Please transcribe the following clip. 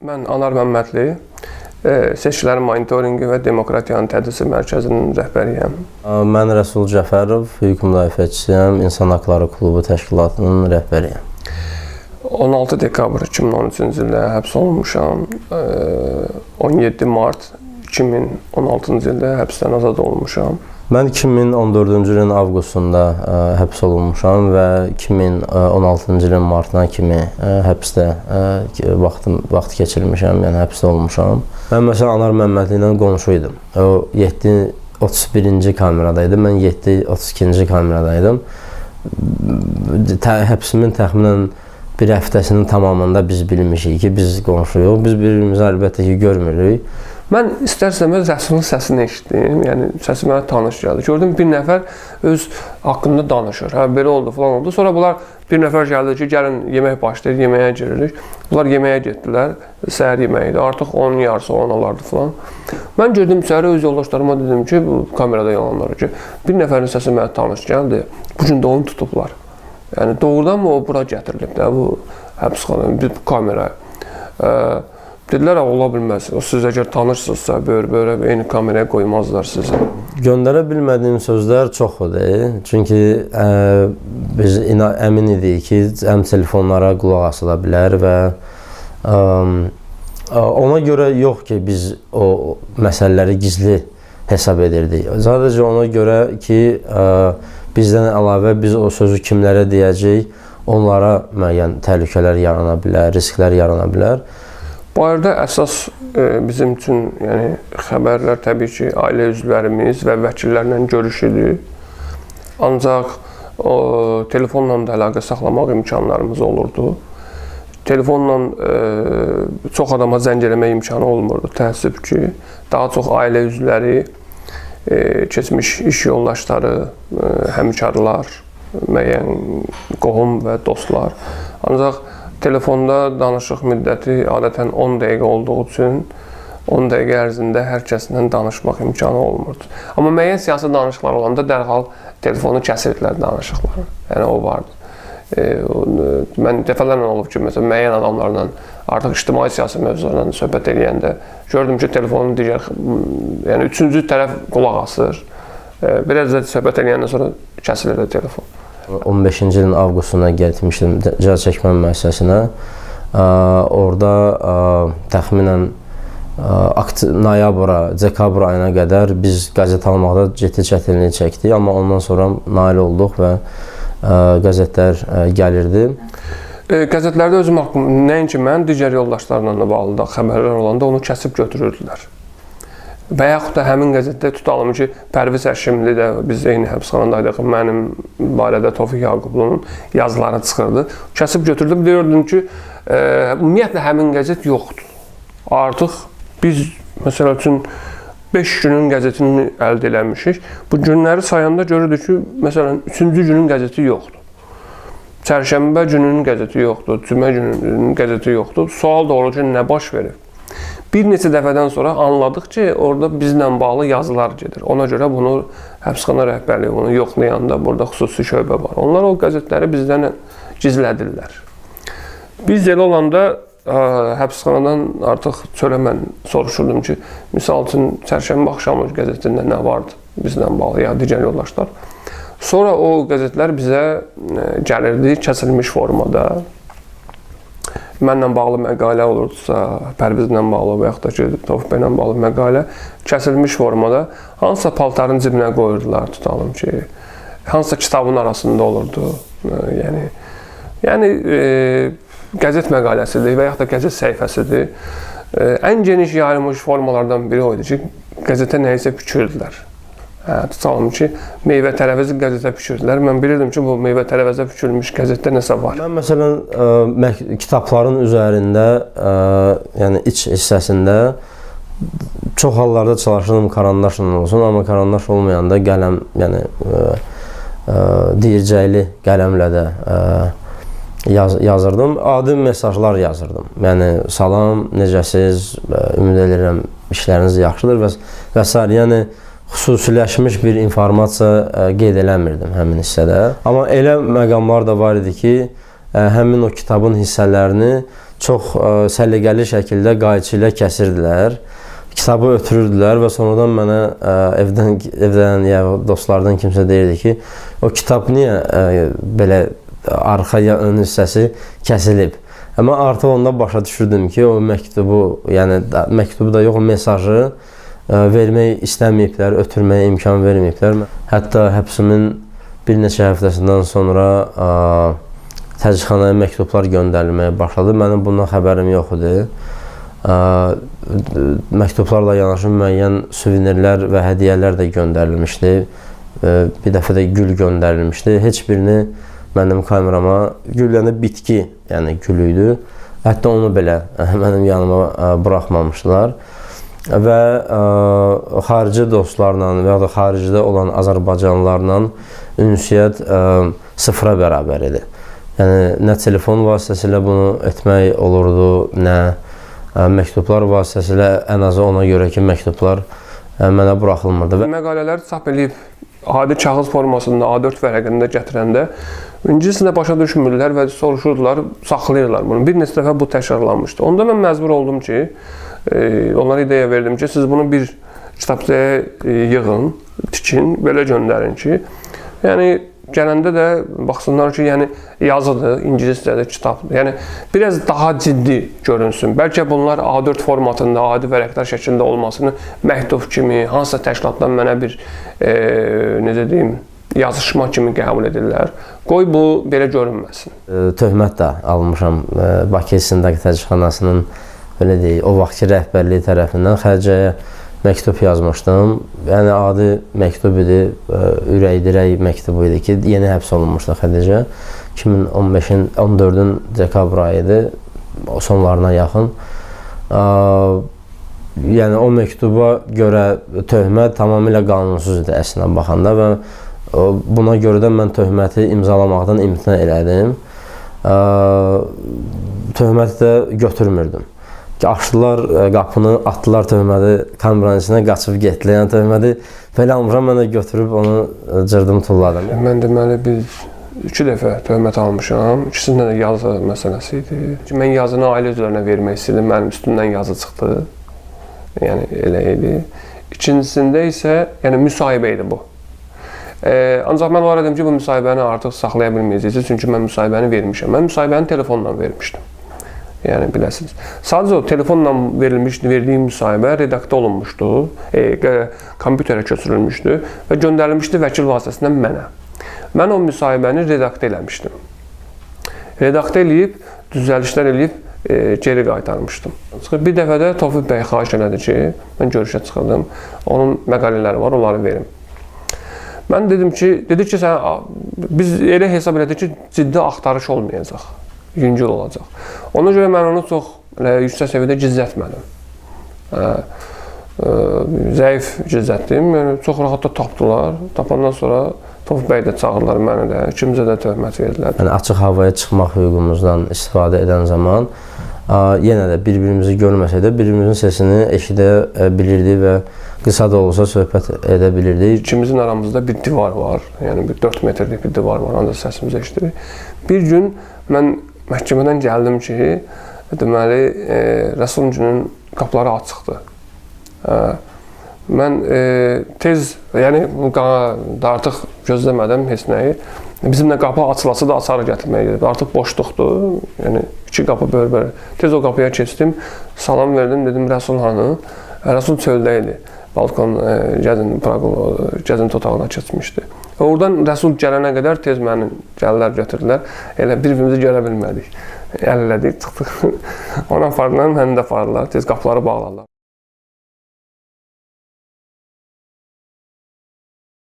Mən Anar Məmmədli, Seçkilərin Monitorinqi və Demokratiyanın Tədrisi Mərkəzinin rəhbəriyəm. Mən Rəsul Cəfərov, hüquq müdafiəçisiyəm, İnsan Haqları Klubu təşkilatının rəhbəriyəm. 16 dekabr 2013-cü ildə həbs olunmuşam. 17 mart 2016-cı ildə həbsdən azad olmuşam. Mən 2014-cü ilin avqustunda həbs olunmuşam və 2016-cı ilin martına kimi həbsdə vaxt keçirmişəm, yəni həbsdə olmuşam. Mən məsələn Anar Məmmədli ilə qonşuydum. O 7-31-ci kameradaydı, mən 7-32-ci kameradaydım. Həbsimin təxminən bir həftəsinin tamamında biz bilmişik ki, biz qonşuyuq. Biz birbirimizi əlbəttə ki, görmürük. Mən istərsəmə Rəsulun səsini eşitdim, yəni səsi mənə tanış gəldi. Gördüm, bir nəfər öz haqqında danışır. Hə, belə oldu, falan oldu. Sonra bunlar bir nəfər gəldi ki, gəlin yemək başlayır, yeməyə giririk. Bunlar yeməyə getdilər, səhər yeməyi idi. Artıq onun yarısı olan olardı falan. Mən girdim səhərə öz yoldaşlarıma dedim ki, bu kamerada yalanları ki, bir nəfərin səsi mənə tanış gəldi. Bu gün də onu tutublar. Yəni doğrudan mı o bura gətirilib də, bu həbsxana, bu kameraya? Dedilər, ola bilməz. O siz əgər tanırsınızsa, böyle eyni kameraya qoymazlar sizi. Göndərə bilmədiyim sözlər çoxdur. Çünki biz əmin idik ki, həm telefonlara qulaq asıla bilər və ona görə yox ki, biz o məsələləri gizli hesab edirdik. Sadəcə ona görə ki, bizdən əlavə biz o sözü kimlərə deyəcəyik, onlara müəyyən təhlükələr yarana bilər, risklər yarana bilər. Bu arada əsas bizim üçün yəni xəbərlər təbii ki, ailə üzvlərimiz və vəkillərlə görüşüdür. Ancaq telefonla da əlaqə saxlamaq imkanlarımız olurdu. Telefonla çox adama zəng eləmək imkanı olmurdu, təəssüf ki. Daha çox ailə üzvləri, keçmiş iş yoldaşları, həmkarlar, müəyyən qohum və dostlar. Ancaq telefonda danışıq müddəti adətən 10 dəqiqə olduğu üçün 10 dəqiqə ərzində hər kəslə danışmaq imkanı olmurdu. Amma müəyyən siyasi danışıqlar olanda dərhal telefonu kəsirdilər danışıqları. Yəni o vardı. Mən dəfələrlə olub ki, məsələn, müəyyən adamlarla artıq ictimai siyasi mövzularla söhbət edəndə gördüm ki, telefonun digər, yəni üçüncü tərəf qulaq asır. Biraz da söhbət edəndən sonra kəsilir telefon. 15-ci ilin avqustuna getmişdim cəza çəkmə müəssisəsinə. Orada təxminən noyabra, dekabr ayına qədər biz qəzet almaqda ciddi çətinlik çəkdik, amma ondan sonra nail olduq və qəzetlər gəlirdi. Qəzetlərdə özüm haqqım, nəinki mən, digər yoldaşlarla da bağlı da xəbərlər olanda onu kəsib götürürdülər. Və yaxud da həmin qəzetdə tutalım ki, Pərviz Həşimli də biz eyni həbsxanadaydıq, mənim barədə Tofiq Yaqublu'nun yazıları çıxırdı. Kəsib götürdüm, deyirdim ki, ümumiyyətlə həmin qəzet yoxdur. Artıq biz, məsəl üçün, 5 günün qəzetini əldə eləmişik. Bu günləri sayanda görürdük ki, məsələn, 3-cü günün qəzeti yoxdur. Çərşənbə gününün qəzeti yoxdur, cümə gününün qəzeti yoxdur. Sual da olur ki, nə baş verir? Bir neçə dəfədən sonra anladıq ki, orada bizlə bağlı yazılar gedir. Ona görə bunu həbsxana rəhbərliyi bunu yoxlayanda burada xüsusi şöbə var. Onlar o qəzetləri bizdən gizlədirlər. Biz elə olanda həbsxanadan artıq çölə mən soruşurdum ki, misal üçün çərşənbə axşamı qəzetində nə vardı bizlə bağlı ya digər yoldaşlar. Sonra o qəzetlər bizə gəlirdi kəsilmiş formada. Mənlə bağlı məqalə olurdusa, Pərvizlə bağlı və yaxud da ki, Tofiq bəylə bağlı məqalə kəsilmiş formada hansısa paltarın cibinə qoyurdular, tutalım ki, hansısa kitabın arasında olurdu. Yəni qəzet məqaləsidir və yaxud da qəzet səhifəsidir. Ən geniş yayılmış formalardan biri o idi ki, qəzetə nəyisə bükürdülər. Tutalım ki, meyvə tərəvəzi qəzetə bükürdülər. Mən bilirdim ki, bu meyvə tərəvəzə bükülmüş qəzetdə nəsə var. Mən məsələn, kitabların üzərində, yəni iç hissəsində çox hallarda çalışırdım karandaşla olsun, amma karandaş olmayanda qələm, yəni deyircəkli qələmlə də yazırdım. Adi mesajlar yazırdım. Yəni, salam, necəsiz, ümid edirəm, işləriniz yaxşıdır və s. Yəni, xüsusiləşmiş bir informasiya qeyd eləmirdim həmin hissədə. Amma elə məqamlar da var idi ki, həmin o kitabın hissələrini çox səliqəli şəkildə qayçı ilə kəsirdilər. Kitabı ötürürdülər və sonradan mənə evdən ya dostlardan kimsə deyirdi ki, o kitab niyə belə arxa ya ön hissəsi kəsilib? Amma artıq onda başa düşürdüm ki, o məktubu, yəni məktubu da yox, o mesajı vermək istəməyiblər, ötürməyə imkan verməyiblər. Hətta həbsimin bir neçə həftəsindən sonra təcridxanaya məktublar göndərilməyə başladı. Mənim bundan xəbərim yox idi. Məktublarla yanaşı müəyyən suvenirlər və hədiyyələr də göndərilmişdi. Bir dəfə də gül göndərilmişdi. Heç birini mənim kamerama, gül yəni bitki, yəni gül idi. Hətta onu belə mənim yanıma buraxmamışdılar. Və xarici dostlarla və ya da xaricdə olan Azərbaycanlılarla ünsiyyət sıfıra bərabər idi. Yəni, nə telefon vasitəsilə bunu etmək olurdu, nə məktublar vasitəsilə, ən azı ona görə ki, məktublar mənə buraxılmırdı. Məqalələri çap edib adi kağız formasında A4 vərəqində gətirəndə ingiliscə başa düşmürlər və soruşurdular, saxlayırlar bunu. Bir neçə dəfə bu təkrarlanmışdı. Onda mən məcbur oldum ki, onlara ideya verdim ki, siz bunu bir kitabçaya yığın, tikin, belə göndərin ki, yəni gələndə də baxsınlar ki, yəni yazıdır, ingiliscədir, kitabdır. Yəni biraz daha ciddi görünsün. Bəlkə bunlar A4 formatında, adi vərəqlər şəklində olmasını məktub kimi, hansısa təşkilatdan mənə bir necə deyim, yazışma kimi qəbul edirlər. Qoy bu belə görünməsin. Töhmət də almışam Bakı İstintaq Təcridxanasının belə deyək, o vaxtki rəhbərliyi tərəfindən Xədicəyə məktub yazmışdım. Yəni adi məktub idi, ürək-dirək məktubu idi ki, yeni həbs olunmuşdu Xədicə. 2015-in 14-ün dekabr ayı idi, sonlarına yaxın. Yəni o məktuba görə töhmət tamamilə qanunsuz idi əslində baxanda və buna görə də mən töhməti imzalamaqdan imtina elədim. Töhməti də götürmürdüm. Açdılar qapını, atdılar töhməti kameranın içinə, qaçıb getdilər. Yəni töhməti belə almışam, mən də götürüb onu cırdım, tulladım. Mən deməli iki dəfə töhmət almışam. İkisində də yazı məsələsi idi. Mən yazını ailə üzvlərinə vermək istəyirdim, mənim üstümdən yazı çıxdı. Yəni elə idi. İkincisində isə yəni müsahibə idi bu. Ancaq mən onlara dedim ki, bu müsahibəni artıq saxlaya bilməyəcəksiniz, çünki mən müsahibəni vermişəm. Mən müsahibəni telefonla vermişdim. Yəni biləsiniz. Sadəcə o telefonla verdiyim müsahibə redaktə olunmuşdu, kompüterə köçürülmüşdü və göndərilmişdi vəkil vasitəsilə mənə. Mən o müsahibəni redaktə eləmişdim. Redaktə eləyib, düzəlişlər eləyib geri qaytarmışdım. Bir dəfə də Tofiq bəy xahiş elədi ki, mən görüşə çıxırdım, onun məqalələri var, onları verim. Mən dedim ki, biz elə hesab elədik ki, ciddi axtarış olmayacaq, yüngül olacaq. Ona görə mən onu çox yüksək səviyyədə gizlətmədim. Zəif gizlətdim, yəni çox rahat da tapdılar. Tapandan sonra Tofiq bəy də çağırdılar məni də, ikimizə də töhmət verdilər. Yəni açıq havaya çıxmaq hüququmuzdan istifadə edən zaman yenə də bir-birimizi görməsə də bir-birimizin sesini eşidə bilirdi və qısa da olsa söhbət edə bilirdik. İkimizin aramızda bir divar var, yəni bir 4 metrlik bir divar var, ancaq səsimizi eşidirik. Bir gün mən məhkəmədən gəldim ki, deməli, Rəsuluncu'nun qapıları açıqdır. Mən tez, yəni artıq gözləmədim heç nəyi. Bizimlə qapı açılası da açarı gətirməyə gedib. Artıq boşluqdur, yəni iki qapı bölbər. Tez o qapıya keçdim, salam verdim, dedim Rəsul hanı? Rəsul çöldə idi. Balkon gəzinti otağına keçmişdi. Oradan Rəsul gələnə qədər tez məni gəlirlər, götürdülər. Elə bir-birimizi görə bilmədik. Əllədik, çıxdıq. Ona apardılar, məni də apardılar. Tez qapıları bağladılar.